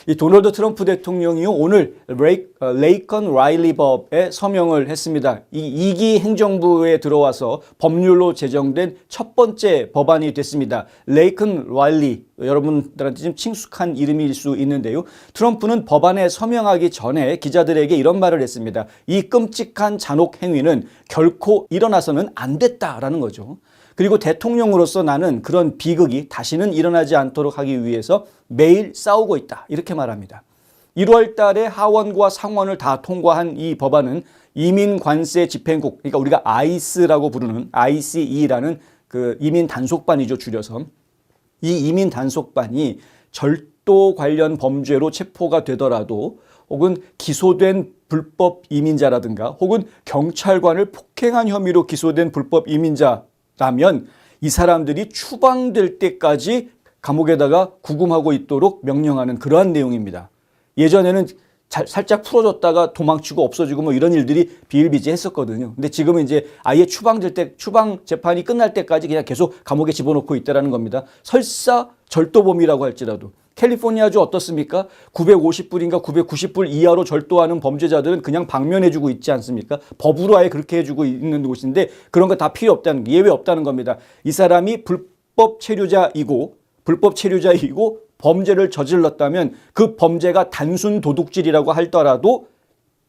이 도널드 트럼프 대통령이요 오늘 레이컨 라일리 법에 서명을 했습니다. 이 2기 행정부에 들어와서 법률로 제정된 첫 번째 법안이 됐습니다. 레이컨 라일리, 여러분들한테 좀 친숙한 이름일 수 있는데요. 트럼프는 법안에 서명하기 전에 기자들에게 이런 말을 했습니다. 이 끔찍한 잔혹 행위는 결코 일어나서는 안 됐다라는 거죠. 그리고 대통령으로서 나는 그런 비극이 다시는 일어나지 않도록 하기 위해서 매일 싸우고 있다. 이렇게 말합니다. 1월 달에 하원과 상원을 다 통과한 이 법안은 이민관세 집행국, 그러니까 우리가 ICE라고 부르는 ICE라는 그 이민 단속반이죠, 줄여서. 이 이민 단속반이 절도 관련 범죄로 체포가 되더라도 혹은 기소된 불법 이민자라든가 혹은 경찰관을 폭행한 혐의로 기소된 불법 이민자라면 이 사람들이 추방될 때까지 감옥에다가 구금하고 있도록 명령하는 그러한 내용입니다. 예전에는 살짝 풀어줬다가 도망치고 없어지고 뭐 이런 일들이 비일비재했었거든요. 근데 지금은 이제 아예 추방 재판이 끝날 때까지 그냥 계속 감옥에 집어넣고 있다라는 겁니다. 설사 절도범이라고 할지라도. 캘리포니아주 어떻습니까? 950불인가 990불 이하로 절도하는 범죄자들은 그냥 방면해주고 있지 않습니까? 법으로 아예 그렇게 해주고 있는 곳인데 그런 거 다 필요 없다는, 예외 없다는 겁니다. 이 사람이 불법 체류자이고 범죄를 저질렀다면 그 범죄가 단순 도둑질이라고 하더라도,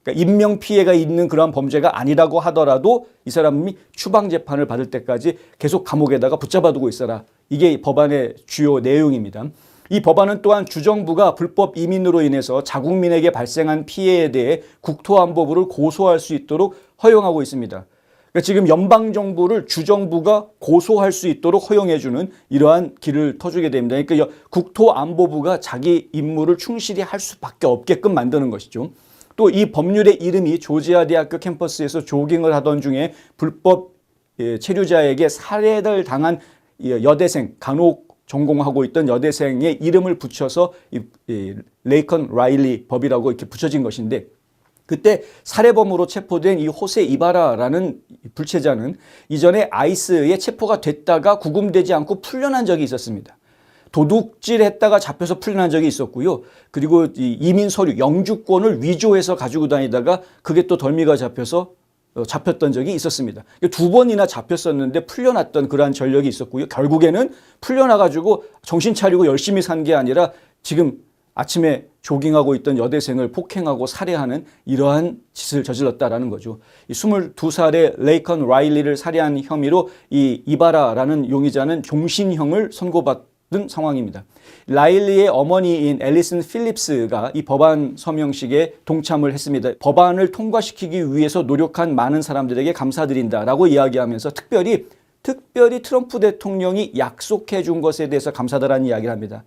그러니까 인명피해가 있는 그런 범죄가 아니라고 하더라도 이 사람이 추방재판을 받을 때까지 계속 감옥에다가 붙잡아두고 있어라. 이게 법안의 주요 내용입니다. 이 법안은 또한 주정부가 불법 이민으로 인해서 자국민에게 발생한 피해에 대해 국토안보부를 고소할 수 있도록 허용하고 있습니다. 그러니까 지금 연방정부를 주정부가 고소할 수 있도록 허용해주는 이러한 길을 터주게 됩니다. 그러니까 국토안보부가 자기 임무를 충실히 할 수밖에 없게끔 만드는 것이죠. 또 이 법률의 이름이 조지아 대학교 캠퍼스에서 조깅을 하던 중에 불법 체류자에게 살해를 당한 여대생, 간혹 전공하고 있던 여대생의 이름을 붙여서 레이컨 라일리 법이라고 이렇게 붙여진 것인데, 그때 살해범으로 체포된 이 호세 이바라라는 불체자는 이전에 아이스에 체포가 됐다가 구금되지 않고 풀려난 적이 있었습니다. 도둑질했다가 잡혀서 풀려난 적이 있었고요. 그리고 이민 서류, 영주권을 위조해서 가지고 다니다가 그게 또 덜미가 잡혀서 잡혔던 적이 있었습니다. 2번이나 잡혔었는데 풀려났던 그러한 전력이 있었고요. 결국에는 풀려나가지고 정신 차리고 열심히 산 게 아니라 지금 아침에 조깅하고 있던 여대생을 폭행하고 살해하는 이러한 짓을 저질렀다라는 거죠. 22살의 레이컨 라일리를 살해한 혐의로 이 이바라라는 용의자는 종신형을 선고받은 상황입니다. 라일리의 어머니인 앨리슨 필립스가 이 법안 서명식에 동참을 했습니다. 법안을 통과시키기 위해서 노력한 많은 사람들에게 감사드린다라고 이야기하면서 특별히 트럼프 대통령이 약속해 준 것에 대해서 감사하다라는 이야기를 합니다.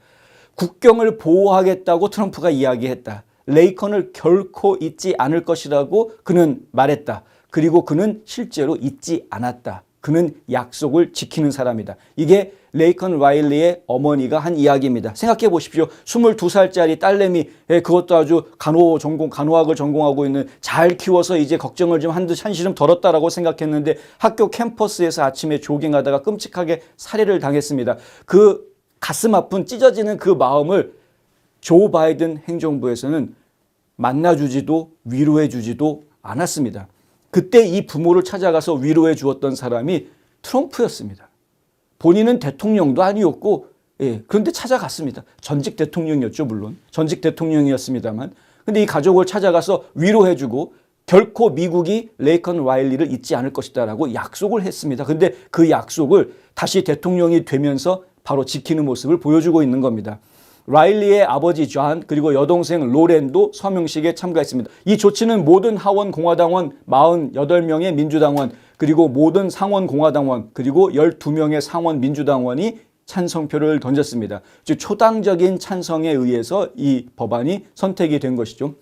국경을 보호하겠다고 트럼프가 이야기했다. 레이컨을 결코 잊지 않을 것이라고 그는 말했다. 그리고 그는 실제로 잊지 않았다. 그는 약속을 지키는 사람이다. 이게 레이컨 라일리의 어머니가 한 이야기입니다. 생각해 보십시오. 22살짜리 딸내미, 그것도 아주 간호학을 전공하고 있는, 잘 키워서 이제 걱정을 좀 한시름 덜었다라고 생각했는데 학교 캠퍼스에서 아침에 조깅하다가 끔찍하게 살해를 당했습니다. 그 가슴 아픈 찢어지는 그 마음을 조 바이든 행정부에서는 만나주지도 위로해주지도 않았습니다. 그때 이 부모를 찾아가서 위로해 주었던 사람이 트럼프였습니다. 본인은 대통령도 아니었고, 그런데 찾아갔습니다. 전직 대통령이었죠, 물론. 전직 대통령이었습니다만. 근데 이 가족을 찾아가서 위로해주고 결코 미국이 레이컨 라일리를 잊지 않을 것이다라고 약속을 했습니다. 근데 그 약속을 다시 대통령이 되면서 바로 지키는 모습을 보여주고 있는 겁니다. 라일리의 아버지 존 그리고 여동생 로렌도 서명식에 참가했습니다. 이 조치는 모든 하원 공화당원 48명의 민주당원 그리고 모든 상원 공화당원 그리고 12명의 상원 민주당원이 찬성표를 던졌습니다. 즉 초당적인 찬성에 의해서 이 법안이 선택이 된 것이죠.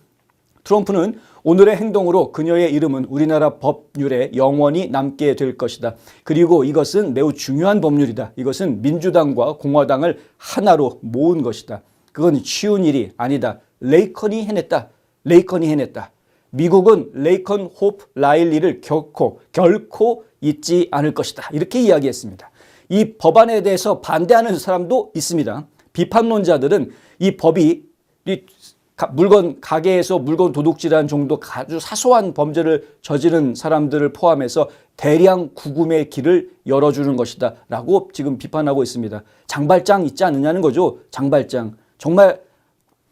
트럼프는 오늘의 행동으로 그녀의 이름은 우리나라 법률에 영원히 남게 될 것이다. 그리고 이것은 매우 중요한 법률이다. 이것은 민주당과 공화당을 하나로 모은 것이다. 그건 쉬운 일이 아니다. 레이컨이 해냈다. 레이컨이 해냈다. 미국은 레이컨 호프 라일리를 결코 잊지 않을 것이다. 이렇게 이야기했습니다. 이 법안에 대해서 반대하는 사람도 있습니다. 비판론자들은 이 법이 이 물건 가게에서 물건 도둑질한 정도 아주 사소한 범죄를 저지른 사람들을 포함해서 대량 구금의 길을 열어주는 것이다 라고 지금 비판하고 있습니다. 장발장 있지 않느냐는 거죠. 장발장. 정말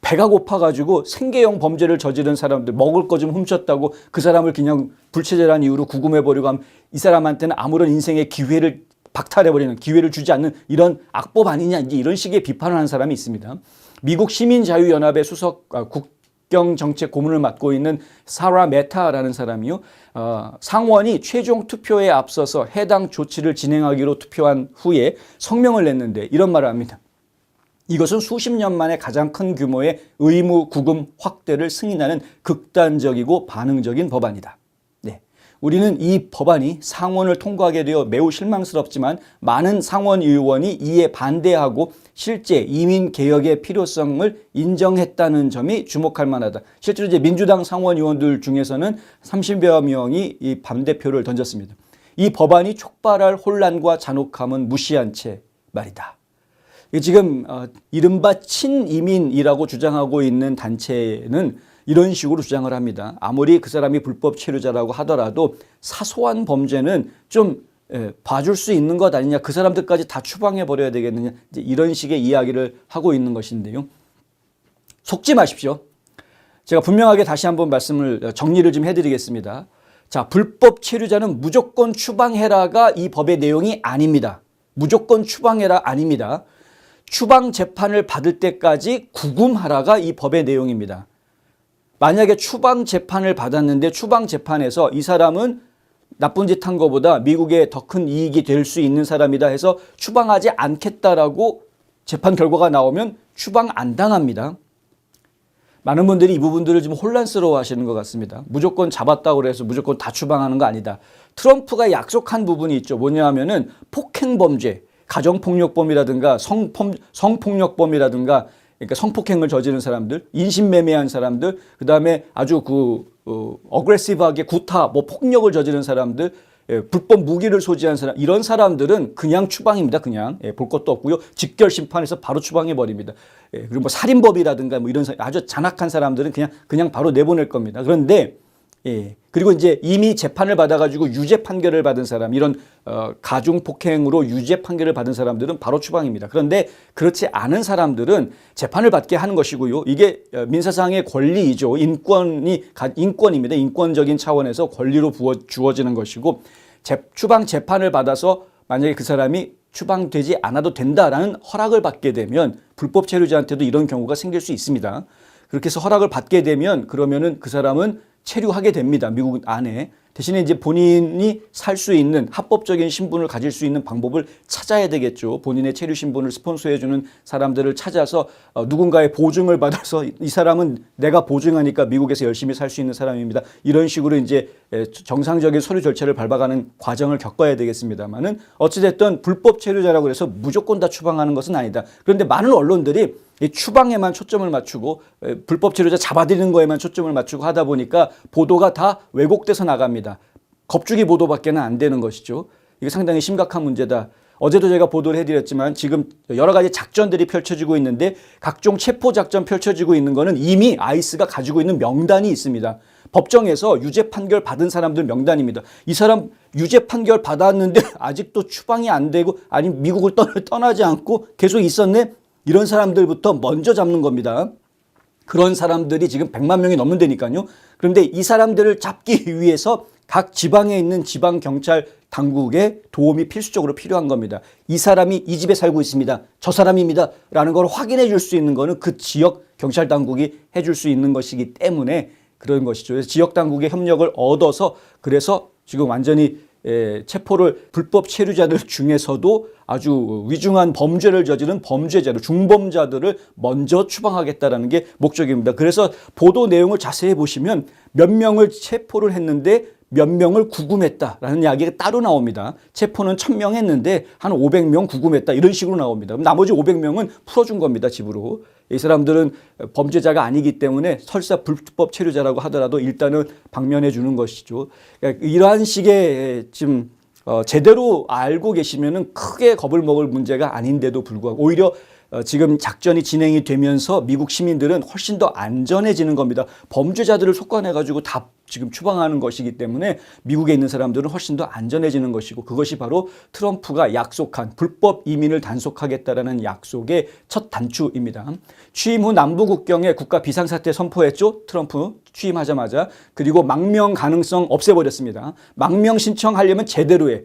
배가 고파가지고 생계형 범죄를 저지른 사람들, 먹을 거 좀 훔쳤다고 그 사람을 그냥 불체질한 이유로 구금해버리고 하면 이 사람한테는 아무런 인생의 기회를 박탈해버리는, 기회를 주지 않는 이런 악법 아니냐, 이런 식의 비판을 하는 사람이 있습니다. 미국 시민자유연합의 수석 국경정책 고문을 맡고 있는 사라 메타라는 사람이요. 상원이 최종 투표에 앞서서 해당 조치를 진행하기로 투표한 후에 성명을 냈는데 이런 말을 합니다. 이것은 수십 년 만에 가장 큰 규모의 의무 구금 확대를 승인하는 극단적이고 반응적인 법안이다. 네. 우리는 이 법안이 상원을 통과하게 되어 매우 실망스럽지만 많은 상원 의원이 이에 반대하고 실제 이민 개혁의 필요성을 인정했다는 점이 주목할 만하다. 실제로 이제 민주당 상원 의원들 중에서는 30여 명이 이 반대표를 던졌습니다. 이 법안이 촉발할 혼란과 잔혹함은 무시한 채 말이다. 지금 이른바 친이민이라고 주장하고 있는 단체는 이런 식으로 주장을 합니다. 아무리 그 사람이 불법 체류자라고 하더라도 사소한 범죄는 좀 봐줄 수 있는 것 아니냐, 그 사람들까지 다 추방해버려야 되겠느냐, 이제 이런 식의 이야기를 하고 있는 것인데요. 속지 마십시오. 제가 분명하게 다시 한번 정리를 좀 해드리겠습니다. 자, 불법 체류자는 무조건 추방해라가 이 법의 내용이 아닙니다. 무조건 추방해라 아닙니다. 추방 재판을 받을 때까지 구금하라가 이 법의 내용입니다. 만약에 추방 재판을 받았는데 추방 재판에서 이 사람은 나쁜 짓 한 것보다 미국에 더 큰 이익이 될 수 있는 사람이다 해서 추방하지 않겠다라고 재판 결과가 나오면 추방 안 당합니다. 많은 분들이 이 부분들을 좀 혼란스러워 하시는 것 같습니다. 무조건 잡았다고 해서 무조건 다 추방하는 거 아니다. 트럼프가 약속한 부분이 있죠. 뭐냐 하면은 폭행범죄, 가정폭력범이라든가 성폭력범이라든가, 그러니까 성폭행을 저지른 사람들, 인신매매한 사람들, 그 다음에 아주 어그레시브하게 구타, 폭력을 저지른 사람들, 불법 무기를 소지한 사람, 이런 사람들은 그냥 추방입니다. 그냥 볼 것도 없고요. 직결 심판해서 바로 추방해 버립니다. 그리고 살인범이라든가 이런 아주 잔악한 사람들은 그냥 바로 내보낼 겁니다. 그런데 그리고 이제 이미 재판을 받아가지고 유죄 판결을 받은 사람, 이런 가중 폭행으로 유죄 판결을 받은 사람들은 바로 추방입니다. 그런데 그렇지 않은 사람들은 재판을 받게 하는 것이고요. 이게 민사상의 권리이죠. 인권입니다. 인권적인 차원에서 권리로 주어지는 것이고, 추방 재판을 받아서 만약에 그 사람이 추방되지 않아도 된다라는 허락을 받게 되면 불법 체류자한테도 이런 경우가 생길 수 있습니다. 그렇게 해서 허락을 받게 되면 그러면은 그 사람은 체류하게 됩니다. 미국 안에. 대신에 이제 본인이 살 수 있는 합법적인 신분을 가질 수 있는 방법을 찾아야 되겠죠. 본인의 체류 신분을 스폰서해 주는 사람들을 찾아서 누군가의 보증을 받아서 이 사람은 내가 보증하니까 미국에서 열심히 살 수 있는 사람입니다. 이런 식으로 이제 정상적인 서류 절차를 밟아가는 과정을 겪어야 되겠습니다만은, 어찌됐든 불법 체류자라고 해서 무조건 다 추방하는 것은 아니다. 그런데 많은 언론들이 이 추방에만 초점을 맞추고 불법 체류자 잡아들이는 거에만 초점을 맞추고 하다 보니까 보도가 다 왜곡돼서 나갑니다. 겁주기 보도밖에는 안 되는 것이죠. 이게 상당히 심각한 문제다. 어제도 제가 보도를 해드렸지만 지금 여러 가지 작전들이 펼쳐지고 있는데, 각종 체포 작전 펼쳐지고 있는 거는 이미 ICE가 가지고 있는 명단이 있습니다. 법정에서 유죄 판결 받은 사람들 명단입니다. 이 사람 유죄 판결 받았는데 아직도 추방이 안 되고, 아니 미국을 떠나지 않고 계속 있었네? 이런 사람들부터 먼저 잡는 겁니다. 그런 사람들이 지금 100만 명이 넘는다니까요. 그런데 이 사람들을 잡기 위해서 각 지방에 있는 지방경찰 당국의 도움이 필수적으로 필요한 겁니다. 이 사람이 이 집에 살고 있습니다. 저 사람입니다. 라는 걸 확인해 줄 수 있는 거는 그 지역 경찰 당국이 해줄 수 있는 것이기 때문에 그런 것이죠. 그래서 지역 당국의 협력을 얻어서, 그래서 지금 완전히 체포를, 불법 체류자들 중에서도 아주 위중한 범죄를 저지른 범죄자들, 중범자들을 먼저 추방하겠다라는 게 목적입니다. 그래서 보도 내용을 자세히 보시면 몇 명을 체포를 했는데 몇 명을 구금했다라는 이야기가 따로 나옵니다. 체포는 1000명 했는데 한 500명 구금했다, 이런 식으로 나옵니다. 나머지 500명은 풀어준 겁니다, 집으로. 이 사람들은 범죄자가 아니기 때문에 설사 불법 체류자라고 하더라도 일단은 방면해 주는 것이죠. 그러니까 이러한 식의 지금 제대로 알고 계시면은 크게 겁을 먹을 문제가 아닌데도 불구하고 오히려 지금 작전이 진행이 되면서 미국 시민들은 훨씬 더 안전해지는 겁니다. 범죄자들을 속아내가지고 다 지금 추방하는 것이기 때문에 미국에 있는 사람들은 훨씬 더 안전해지는 것이고, 그것이 바로 트럼프가 약속한 불법 이민을 단속하겠다라는 약속의 첫 단추입니다. 취임 후 남부 국경에 국가 비상사태 선포했죠. 트럼프 취임하자마자. 그리고 망명 가능성 없애버렸습니다. 망명 신청하려면 제대로 해.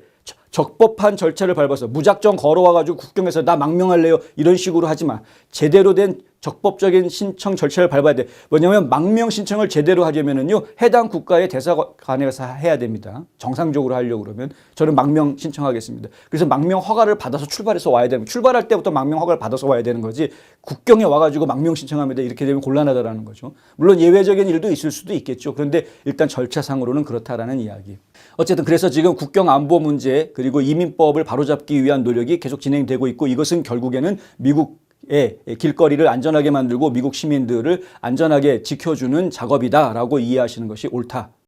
적법한 절차를 밟아서 무작정 걸어와가지고 국경에서 나 망명할래요 이런 식으로 하지 마. 제대로 된 적법적인 신청 절차를 밟아야 돼. 뭐냐면 망명 신청을 제대로 하려면은요, 해당 국가의 대사관에서 해야 됩니다. 정상적으로 하려고 그러면 저는 망명 신청하겠습니다. 그래서 망명 허가를 받아서 출발해서 와야 됩니다. 출발할 때부터 망명 허가를 받아서 와야 되는 거지, 국경에 와가지고 망명 신청합니다 이렇게 되면 곤란하다라는 거죠. 물론 예외적인 일도 있을 수도 있겠죠. 그런데 일단 절차상으로는 그렇다라는 이야기. 어쨌든 그래서 지금 국경 안보 문제 그리고 이민법을 바로잡기 위한 노력이 계속 진행되고 있고, 이것은 결국에는 미국의 길거리를 안전하게 만들고 미국 시민들을 안전하게 지켜주는 작업이다라고 이해하시는 것이 옳다.